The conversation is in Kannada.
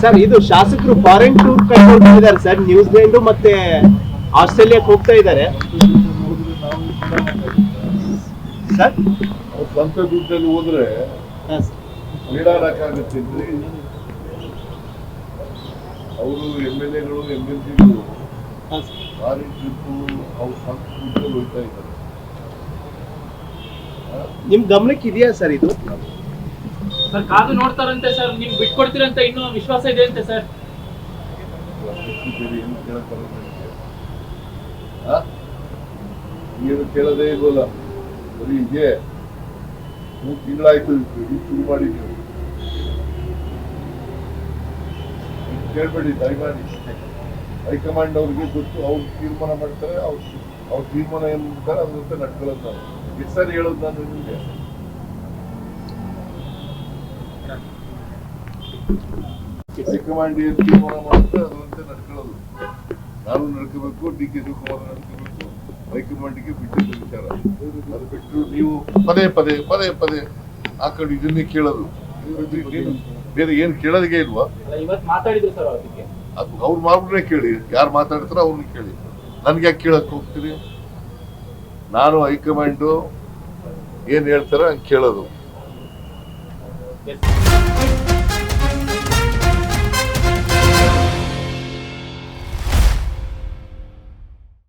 ಸರ್ ಇದು ಶಾಸಕರು ಫಾರಿನ್ ಟೂರ್ ಕೈಗೊಳ್ತಾ ಇದ್ದಾರೆ ಸರ್, ನ್ಯೂಜಿಲೆಂಡ್ ಮತ್ತೆ ಆಸ್ಟ್ರೇಲಿಯಾಕ್ಕೆ ಹೋಗ್ತಾ ಇದ್ದಾರೆ ಸರ್. ಸ್ವಂತ ದುಡ್ಡಲ್ಲಿ ಹೋದ್ರೆ ನೀಡಾಡಕ್ಕಾಗುತ್ತೆ. ಅವರು MLA ಗಳು MLC ಗಳು ಫಾರಿನ್ ಟ್ರಿಪ್ಪು ಅವ್ರ ಸ್ವಂತ ದುಡ್ಡಲ್ಲಿ ಹೋಗ್ತಾ ಇದ್ದಾರೆ. ನಿಮ್ ಗಮನಕ್ಕೆ ಇದೆಯಾ ಸರ್ ಇದು? ಸರ್ ಕಾದು ನೋಡ್ತಾರಂತೆ ಸರ್, ನಿಮ್ ಬಿಟ್ಕೊಡ್ತೀರಂತ ಇನ್ನೂ ವಿಶ್ವಾಸ ಇದೆ ಅಂತೆ ಸರ್. ಏನು ಕೇಳೋದೇ ಇಲ್ವಲ್ಲ, ಬರೀ ಇದೆ. 3 ತಿಂಗಳಾಯ್ತು ಶುರು ಮಾಡಿದ್ದೀವಿ. ಕೇಳ್ಬೇಡಿ, ದಯಮಾಡಿ ಹೈಕಮಾಂಡ್ ಅವ್ರಿಗೆ ಗೊತ್ತು, ಅವ್ರು ತೀರ್ಮಾನ ಮಾಡ್ತಾರೆ. ಅವ್ರ ತೀರ್ಮಾನ ಏನ್ ಮಾಡ್ತಾರೆ ಅದಂತೆ ನಡ್ಕೊಳ್ಳೋದು. ನಾನು ಎಷ್ಟು ಸರಿ ಹೇಳೋದು ನಾನು ನಿಮಗೆ? ಹೈಕಮಾಂಡ್ ಏನ್ ತೀರ್ಮಾನ ಮಾಡುತ್ತೆ ಅದಂತೆ ನಡ್ಕೊಳ್ಳೋದು. ನಾನು ನಡ್ಕೋಬೇಕು, DK ಶಿವಕುಮಾರ್ ನಡ್ಕೋಬೇಕು, ಹೈಕಮಾಂಡ್ಗೆ ಬಿಟ್ಟಿದ್ದ ವಿಚಾರ. ಅದು ಬಿಟ್ಟು ನೀವು ಪದೇ ಪದೇ ಪದೇ ಪದೇ ಆ ಕಡೆ ಇದನ್ನೇ ಕೇಳೋದು, ಬೇರೆ ಏನ್ ಕೇಳೋದಿಗೆ ಇಲ್ವಾ? ಇವತ್ತು ಮಾತಾಡಿದ್ರು ಸರ್ ಅದಕ್ಕೆ. ಅದು ಅವ್ರ ಮಾರ್ಗನೇ ಕೇಳಿ, ಯಾರು ಮಾತಾಡ್ತಾರೋ ಅವ್ರನ್ನ ಕೇಳಿ. ನನ್ಗೆ ಯಾಕೆ ಕೇಳಕ್ ಹೋಗ್ತೀರಿ? ನಾನು ಹೈಕಮಾಂಡು ಏನ್ ಹೇಳ್ತಾರ ಹಂಗೆ ಕೇಳೋದು.